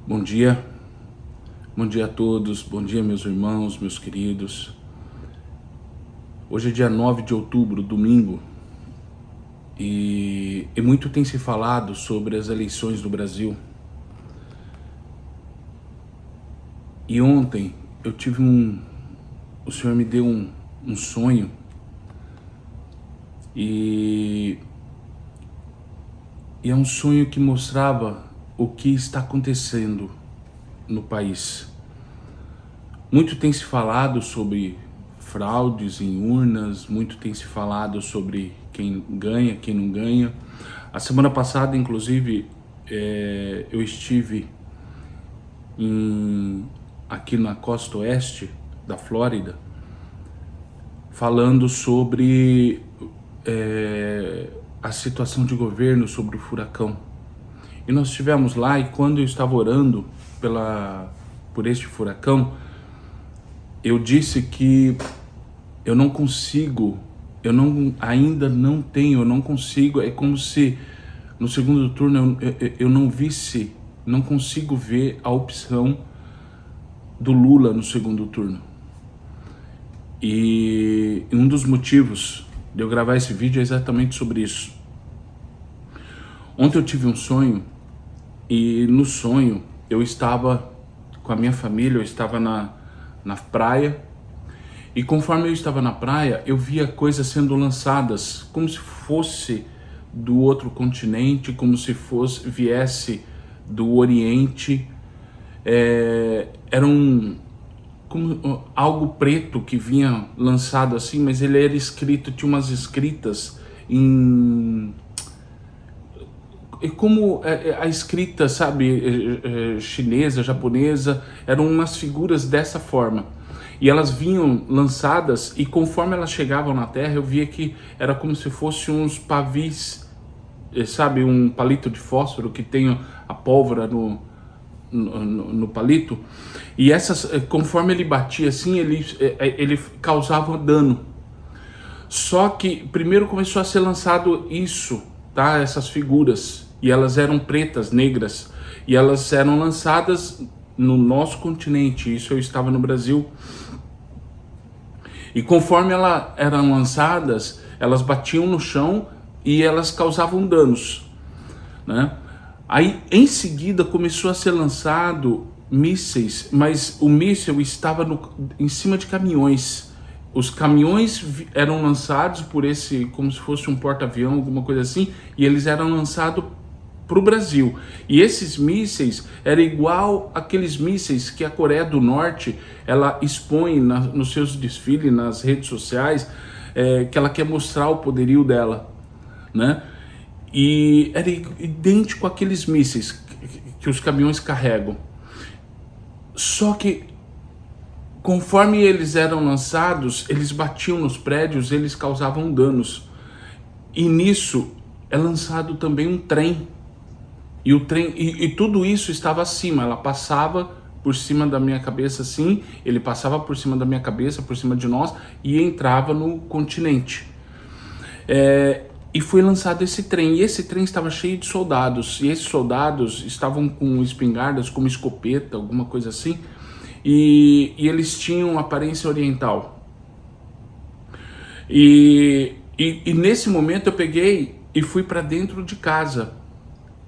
Bom dia a todos, bom dia meus irmãos, meus queridos. Hoje é dia 9 de outubro, domingo, e muito tem se falado sobre as eleições do Brasil. E ontem eu tive o Senhor me deu um sonho e é um sonho que mostrava o que está acontecendo no país. Muito tem se falado sobre fraudes em urnas, muito tem se falado sobre quem ganha, quem não ganha. A semana passada, inclusive, eu estive aqui na costa oeste da Flórida, falando sobre a situação de governo, sobre o furacão. E nós estivemos lá, e quando eu estava orando por este furacão, eu disse que eu não consigo, ainda não tenho, eu não consigo, é como se no segundo turno eu não consigo ver a opção do Lula no segundo turno. E um dos motivos de eu gravar esse vídeo é exatamente sobre isso. Ontem eu tive um sonho, e no sonho eu estava com a minha família, eu estava na praia, e conforme eu estava na praia, eu via coisas sendo lançadas, como se fosse do outro continente, como se viesse do Oriente. Era como algo preto que vinha lançado assim, mas ele era escrito, tinha umas escritas como a escrita, sabe, chinesa, japonesa, eram umas figuras dessa forma. E elas vinham lançadas, e conforme elas chegavam na terra, eu via que era como se fosse uns pavis, sabe, um palito de fósforo que tem a pólvora no palito. E essas, conforme ele batia assim, ele causava dano. Só que primeiro começou a ser lançado isso, tá? Essas figuras. E elas eram pretas, negras, e elas eram lançadas no nosso continente. Isso eu estava no Brasil. E conforme elas eram lançadas, elas batiam no chão e elas causavam danos, né? Aí em seguida começou a ser lançado mísseis, mas o míssil estava em cima de caminhões. Os caminhões eram lançados por como se fosse um porta-avião, alguma coisa assim, e eles eram lançados para o Brasil. E esses mísseis eram igual aqueles mísseis que a Coreia do Norte ela expõe nos seus desfiles, nas redes sociais, que ela quer mostrar o poderio dela, né? E era idêntico àqueles mísseis que os caminhões carregam. Só que conforme eles eram lançados, eles batiam nos prédios, eles causavam danos. E nisso é lançado também um trem. E o trem, e tudo isso estava acima, ela passava por cima da minha cabeça assim, ele passava por cima da minha cabeça, por cima de nós, e entrava no continente. E foi lançado esse trem, e esse trem estava cheio de soldados, e esses soldados estavam com espingardas, como escopeta, alguma coisa assim, e eles tinham aparência oriental. E nesse momento eu peguei e fui para dentro de casa,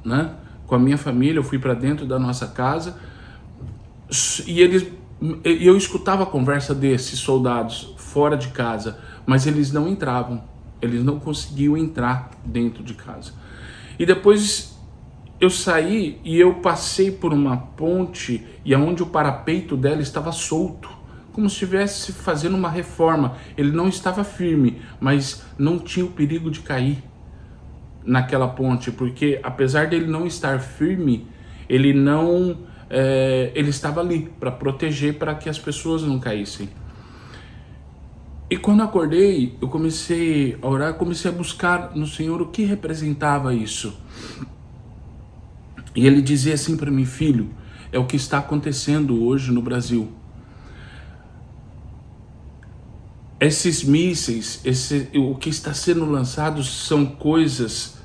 né? Com a minha família, eu fui para dentro da nossa casa, e eu escutava a conversa desses soldados fora de casa, mas eles não entravam, eles não conseguiam entrar dentro de casa. E depois eu saí e eu passei por uma ponte, e aonde o parapeito dela estava solto, como se estivesse fazendo uma reforma. Ele não estava firme, mas não tinha o perigo de cair naquela ponte, porque apesar dele não estar firme, ele estava ali para proteger, para que as pessoas não caíssem. E quando acordei, eu comecei a orar, comecei a buscar no Senhor o que representava isso. E ele dizia assim para mim: filho, é o que está acontecendo hoje no Brasil. Esses mísseis, o que está sendo lançado são coisas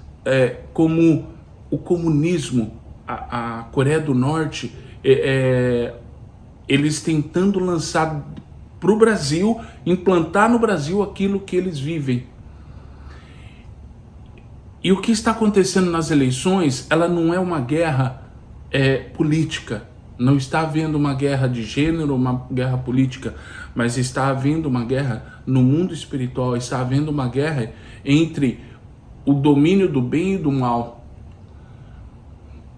como o comunismo a Coreia do Norte, eles tentando lançar para o Brasil, implantar no Brasil aquilo que eles vivem. E o que está acontecendo nas eleições, ela não é uma guerra política, não está havendo uma guerra de gênero, uma guerra política, mas está havendo uma guerra no mundo espiritual, está havendo uma guerra entre o domínio do bem e do mal.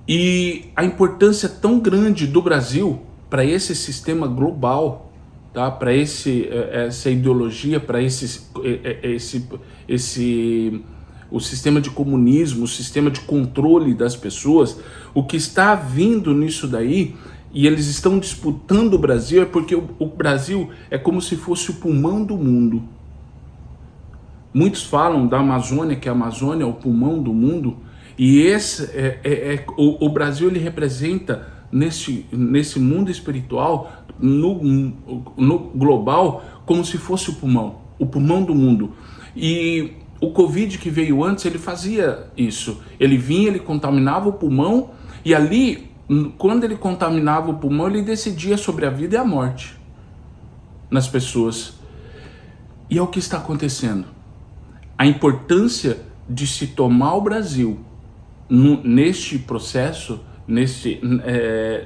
E a importância tão grande do Brasil para esse sistema global, tá? Para essa ideologia, para o sistema de comunismo, o sistema de controle das pessoas, o que está vindo nisso daí, e eles estão disputando o Brasil, é porque o Brasil é como se fosse o pulmão do mundo. Muitos falam da Amazônia, que a Amazônia é o pulmão do mundo, e esse o Brasil, ele representa nesse mundo espiritual, no global, como se fosse o pulmão do mundo. E o Covid que veio antes, ele fazia isso. Ele vinha, ele contaminava o pulmão, e ali, quando ele contaminava o pulmão, ele decidia sobre a vida e a morte nas pessoas. E é o que está acontecendo. A importância de se tomar o Brasil neste processo,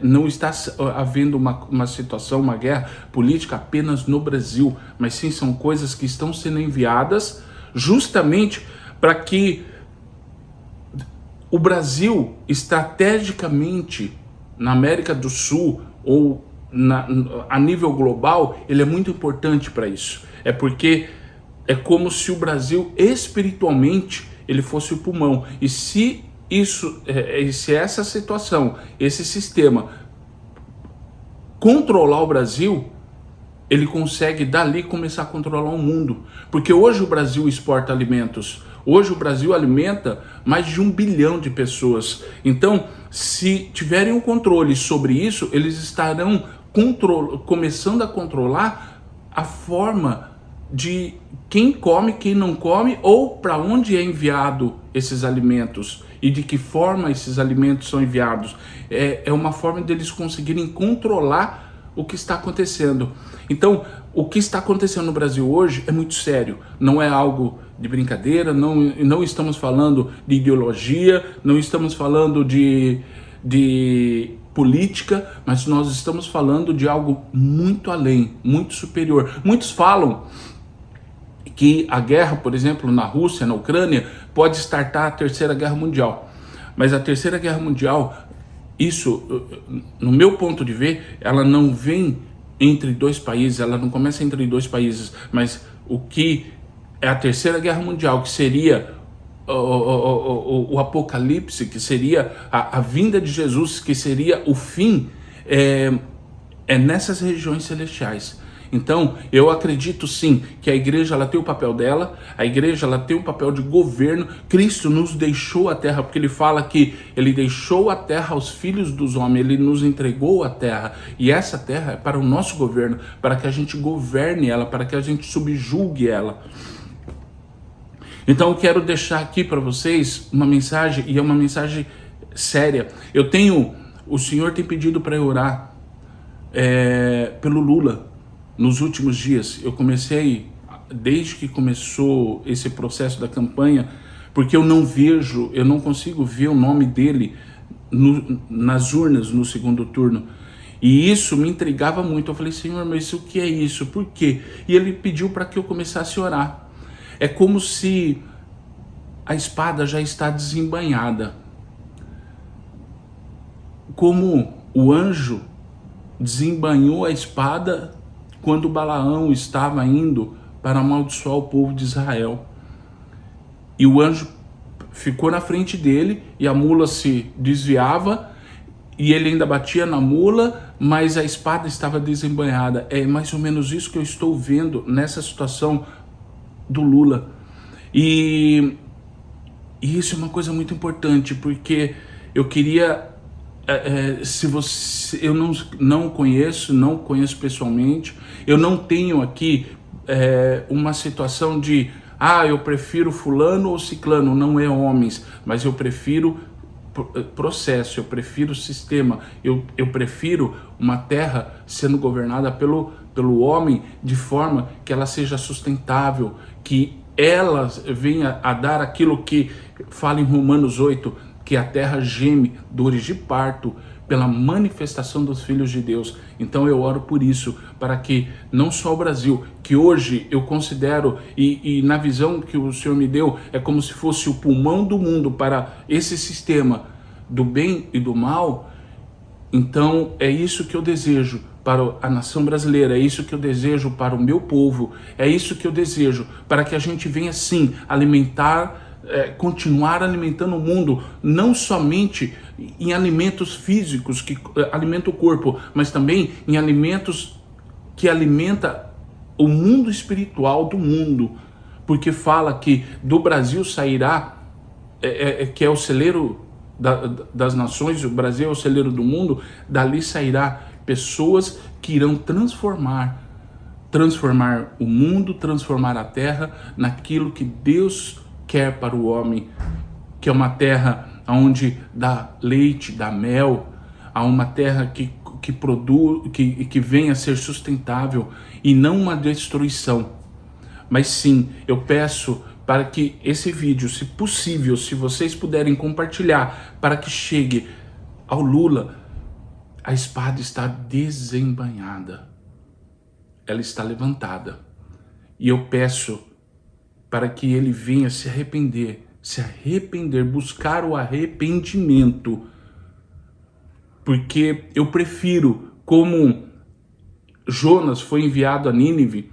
não está havendo uma situação, uma guerra política apenas no Brasil, mas sim são coisas que estão sendo enviadas justamente para que o Brasil, estrategicamente, na América do Sul ou a nível global, ele é muito importante para isso. É porque é como se o Brasil, espiritualmente, ele fosse o pulmão. E se essa situação, esse sistema controlar o Brasil, ele consegue dali começar a controlar o mundo. Porque hoje o Brasil exporta alimentos. Hoje o Brasil alimenta mais de 1 bilhão de pessoas. Então, se tiverem um controle sobre isso, eles estarão começando a controlar a forma de quem come, quem não come, ou para onde é enviado esses alimentos e de que forma esses alimentos são enviados. É uma forma deles conseguirem controlar o que está acontecendo. Então, o que está acontecendo no Brasil hoje é muito sério. Não é algo de brincadeira, não estamos falando de ideologia, não estamos falando de política, mas nós estamos falando de algo muito além, muito superior. Muitos falam que a guerra, por exemplo, na Rússia, na Ucrânia, pode startar a Terceira Guerra Mundial. Mas a Terceira Guerra Mundial, isso, no meu ponto de ver, ela não vem entre dois países, ela não começa entre dois países, mas o que é a Terceira Guerra Mundial, que seria o Apocalipse, que seria a vinda de Jesus, que seria o fim, é nessas regiões celestiais. Então, eu acredito sim que a igreja, ela tem o papel dela, a igreja, ela tem o papel de governo. Cristo nos deixou a terra, porque ele fala que ele deixou a terra aos filhos dos homens, ele nos entregou a terra, e essa terra é para o nosso governo, para que a gente governe ela, para que a gente subjugue ela. Então eu quero deixar aqui para vocês uma mensagem, e é uma mensagem séria. O Senhor tem pedido para eu orar pelo Lula. Nos últimos dias, eu comecei, desde que começou esse processo da campanha, porque eu não consigo ver o nome dele nas urnas no segundo turno. E isso me intrigava muito. Eu falei, Senhor, mas o que é isso? Por quê? E ele pediu para que eu começasse a orar. É como se a espada já está desembainhada. Como o anjo desembainhou a espada quando Balaão estava indo para amaldiçoar o povo de Israel. E o anjo ficou na frente dele, e a mula se desviava, e ele ainda batia na mula, mas a espada estava desembainhada. É mais ou menos isso que eu estou vendo nessa situação do Lula. E isso é uma coisa muito importante, porque eu queria... eu não conheço pessoalmente, eu não tenho aqui uma situação de eu prefiro fulano ou ciclano, não é homens, mas eu prefiro processo, eu prefiro o sistema, eu prefiro uma terra sendo governada pelo homem de forma que ela seja sustentável, que ela venha a dar aquilo que fala em Romanos 8, que a terra geme dores de parto pela manifestação dos filhos de Deus. Então eu oro por isso, para que não só o Brasil, que hoje eu considero, e na visão que o Senhor me deu, é como se fosse o pulmão do mundo para esse sistema do bem e do mal. Então é isso que eu desejo para a nação brasileira, é isso que eu desejo para o meu povo, é isso que eu desejo para que a gente venha sim alimentar, continuar alimentando o mundo, não somente em alimentos físicos que alimentam o corpo, mas também em alimentos que alimentam o mundo espiritual do mundo, porque fala que do Brasil sairá, que é o celeiro das nações, o Brasil é o celeiro do mundo, dali sairá pessoas que irão transformar o mundo, transformar a terra naquilo que Deus quer para o homem, que é uma terra onde dá leite, dá mel, a uma terra que produz, que venha a ser sustentável e não uma destruição. Mas sim, eu peço para que esse vídeo, se possível, se vocês puderem compartilhar, para que chegue ao Lula. A espada está desembainhada, ela está levantada, e eu peço para que ele venha se arrepender, buscar o arrependimento, porque eu prefiro, como Jonas foi enviado a Nínive,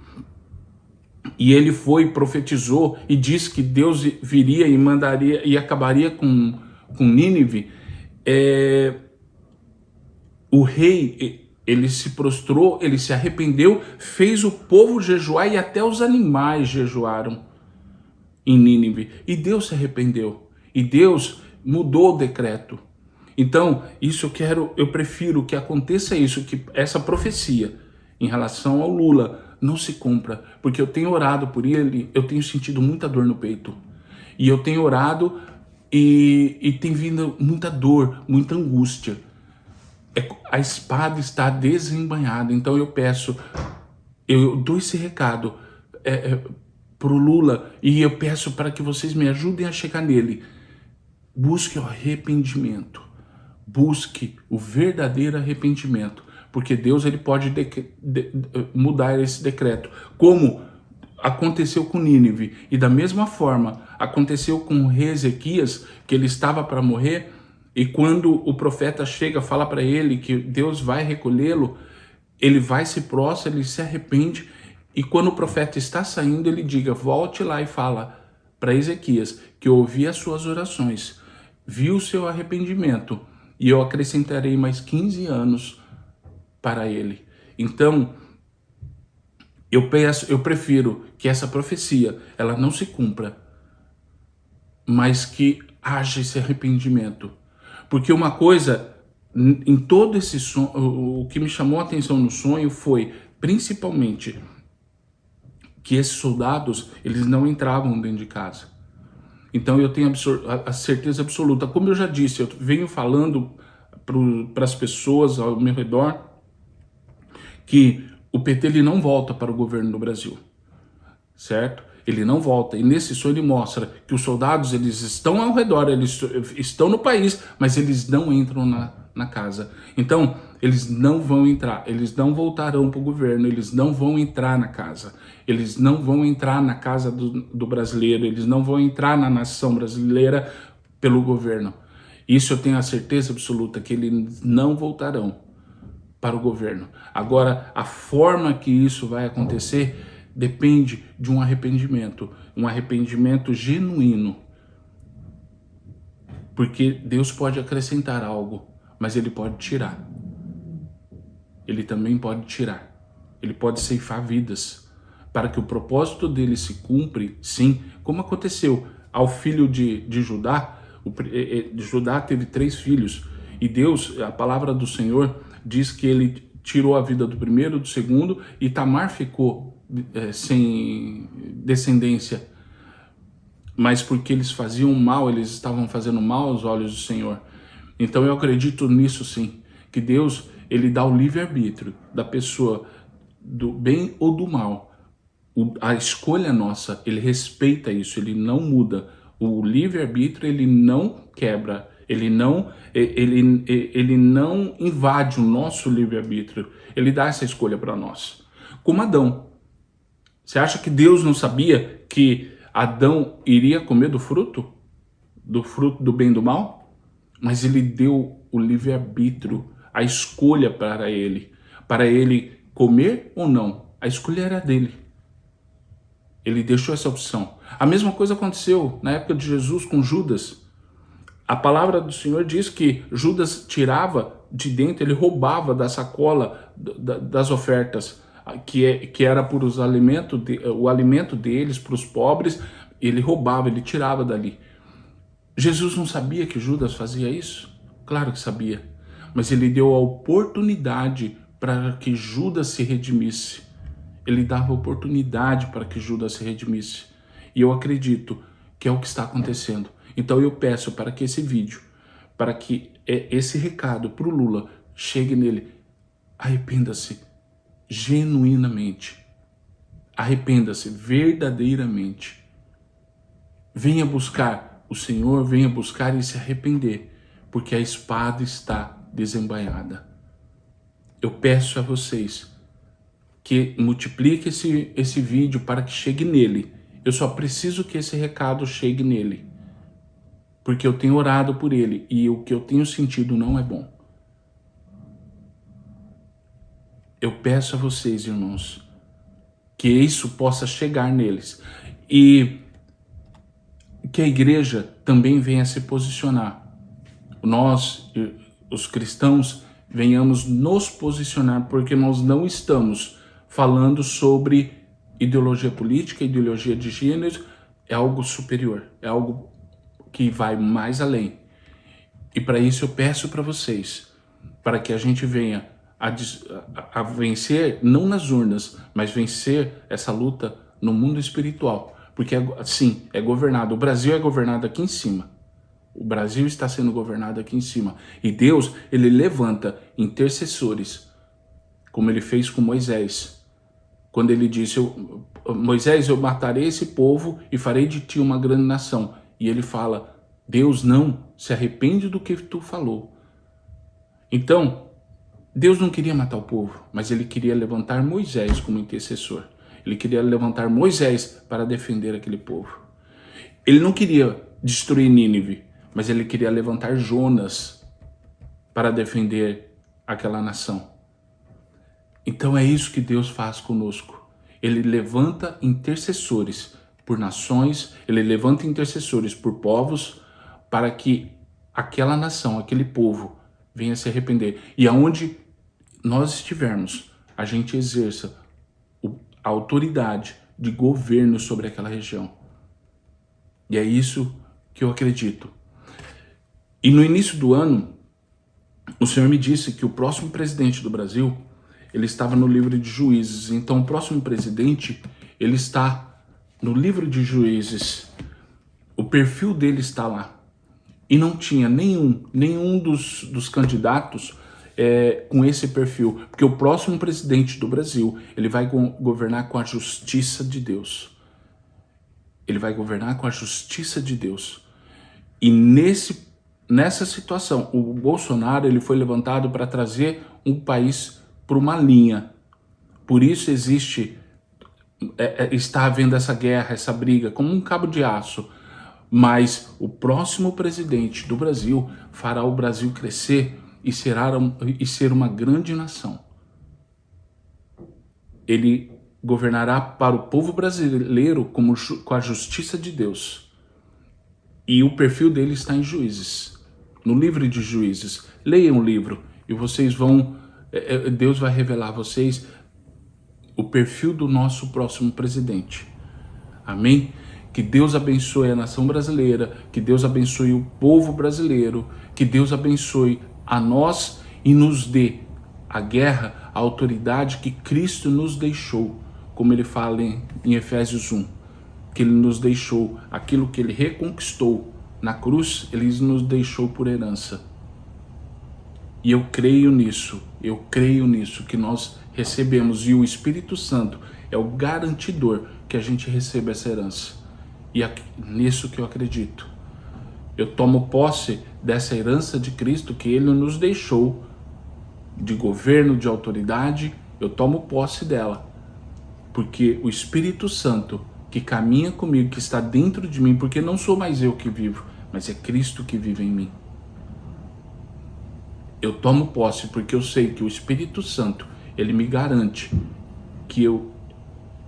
e ele foi, profetizou e disse que Deus viria e mandaria e acabaria com Nínive. O rei, ele se prostrou, ele se arrependeu, fez o povo jejuar e até os animais jejuaram em Nínive. E Deus se arrependeu. E Deus mudou o decreto. Então, eu prefiro que aconteça isso, que essa profecia em relação ao Lula não se cumpra, porque eu tenho orado por ele, eu tenho sentido muita dor no peito. E eu tenho orado e tem vindo muita dor, muita angústia. A espada está desembainhada. Então eu dou esse recado para o Lula, e eu peço para que vocês me ajudem a chegar nele. Busque o arrependimento, busque o verdadeiro arrependimento, porque Deus ele pode mudar esse decreto, como aconteceu com Nínive, e da mesma forma aconteceu com o rei Ezequias, que ele estava para morrer, e quando o profeta chega, fala para ele que Deus vai recolhê-lo, ele vai, se prostra, ele se arrepende, e quando o profeta está saindo, ele diga, volte lá e fala para Ezequias que eu ouvi as suas orações, vi o seu arrependimento, e eu acrescentarei mais 15 anos para ele. Então, eu prefiro que essa profecia, ela não se cumpra, mas que haja esse arrependimento. Porque uma coisa, em todo esse sonho, o que me chamou a atenção no sonho foi, principalmente, que esses soldados, eles não entravam dentro de casa. Então eu tenho a certeza absoluta, como eu já disse, eu venho falando para as pessoas ao meu redor, que o PT ele não volta para o governo do Brasil, certo? Ele não volta, e nesse sonho ele mostra que os soldados eles estão ao redor, eles estão no país, mas eles não entram na casa. Então, eles não vão entrar, eles não voltarão para o governo, eles não vão entrar na casa, eles não vão entrar na casa do brasileiro, eles não vão entrar na nação brasileira pelo governo. Isso eu tenho a certeza absoluta, que eles não voltarão para o governo. Agora, a forma que isso vai acontecer depende de um arrependimento genuíno. Porque Deus pode acrescentar algo, mas Ele pode tirar. Ele também pode tirar. Ele pode ceifar vidas, para que o propósito dele se cumpre, sim, como aconteceu ao filho de Judá. Judá teve 3 filhos, e Deus, a palavra do Senhor, diz que ele tirou a vida do primeiro, do segundo, e Tamar ficou sem descendência, mas porque eles faziam mal, eles estavam fazendo mal aos olhos do Senhor. Então eu acredito nisso sim, que Deus, ele dá o livre-arbítrio da pessoa do bem ou do mal. A escolha nossa, ele respeita isso, ele não muda. O livre-arbítrio, ele não quebra, ele não invade o nosso livre-arbítrio. Ele dá essa escolha para nós. Como Adão. Você acha que Deus não sabia que Adão iria comer do fruto? Do fruto do bem e do mal? Mas ele deu o livre-arbítrio, a escolha para ele comer ou não. A escolha era dele. Ele deixou essa opção. A mesma coisa aconteceu na época de Jesus com Judas. A palavra do Senhor diz que Judas tirava de dentro, ele roubava da sacola das ofertas, que era por o alimento deles, para os pobres, ele roubava, ele tirava dali. Jesus não sabia que Judas fazia isso? Claro que sabia. Mas ele deu a oportunidade para que Judas se redimisse. Ele dava oportunidade para que Judas se redimisse. E eu acredito que é o que está acontecendo. Então eu peço para que esse vídeo, para que esse recado para o Lula chegue nele. Arrependa-se genuinamente. Arrependa-se verdadeiramente. Venha buscar o Senhor, venha buscar e se arrepender, porque a espada está desembainhada. Eu peço a vocês que multiplique esse vídeo para que chegue nele. Eu só preciso que esse recado chegue nele, porque eu tenho orado por ele e o que eu tenho sentido não é bom. Eu peço a vocês, irmãos, que isso possa chegar neles e que a igreja também venha se posicionar. Nós, os cristãos, venhamos nos posicionar, porque nós não estamos falando sobre ideologia política, ideologia de gênero, é algo superior, é algo que vai mais além. E para isso eu peço para vocês, para que a gente venha a vencer, não nas urnas, mas vencer essa luta no mundo espiritual. Porque assim, é governado, o Brasil é governado aqui em cima. O Brasil está sendo governado aqui em cima. E Deus, ele levanta intercessores, como ele fez com Moisés. Quando ele disse, Moisés, eu matarei esse povo e farei de ti uma grande nação. E ele fala, Deus não se arrepende do que tu falou. Então, Deus não queria matar o povo, mas ele queria levantar Moisés como intercessor. Ele queria levantar Moisés para defender aquele povo. Ele não queria destruir Nínive, mas ele queria levantar Jonas para defender aquela nação. Então é isso que Deus faz conosco. Ele levanta intercessores por nações, ele levanta intercessores por povos, para que aquela nação, aquele povo, venha se arrepender. E aonde nós estivermos, a gente exerça a autoridade de governo sobre aquela região. E é isso que eu acredito. E no início do ano, o Senhor me disse que o próximo presidente do Brasil, ele estava no livro de Juízes. Então o próximo presidente, ele está no livro de Juízes. O perfil dele está lá. E não tinha nenhum dos candidatos com esse perfil. Porque o próximo presidente do Brasil, ele vai governar com a justiça de Deus. Ele vai governar com a justiça de Deus. E nessa situação, o Bolsonaro, ele foi levantado para trazer um país para uma linha. Por isso está havendo essa guerra, essa briga, como um cabo de aço. Mas o próximo presidente do Brasil fará o Brasil crescer e ser uma grande nação. Ele governará para o povo brasileiro com a justiça de Deus. E o perfil dele está em Juízes, no livro de Juízes. Leiam o livro e vocês vão... Deus vai revelar a vocês o perfil do nosso próximo presidente. Amém? Que Deus abençoe a nação brasileira, que Deus abençoe o povo brasileiro, que Deus abençoe a nós e nos dê a guerra, a autoridade que Cristo nos deixou, como ele fala em Efésios 1, que ele nos deixou aquilo que ele reconquistou na cruz, ele nos deixou por herança. E eu creio nisso, que nós recebemos, e o Espírito Santo é o garantidor que a gente receba essa herança. E é nisso que eu acredito. Eu tomo posse dessa herança de Cristo que Ele nos deixou, de governo, de autoridade. Eu tomo posse dela, porque o Espírito Santo que caminha comigo, que está dentro de mim, porque não sou mais eu que vivo, mas é Cristo que vive em mim. Eu tomo posse porque eu sei que o Espírito Santo, ele me garante que eu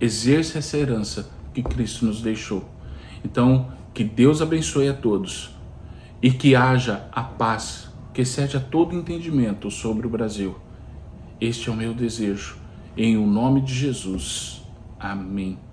exerça essa herança que Cristo nos deixou. Então, que Deus abençoe a todos e que haja a paz que excede a todo entendimento sobre o Brasil. Este é o meu desejo, em o nome de Jesus. Amém.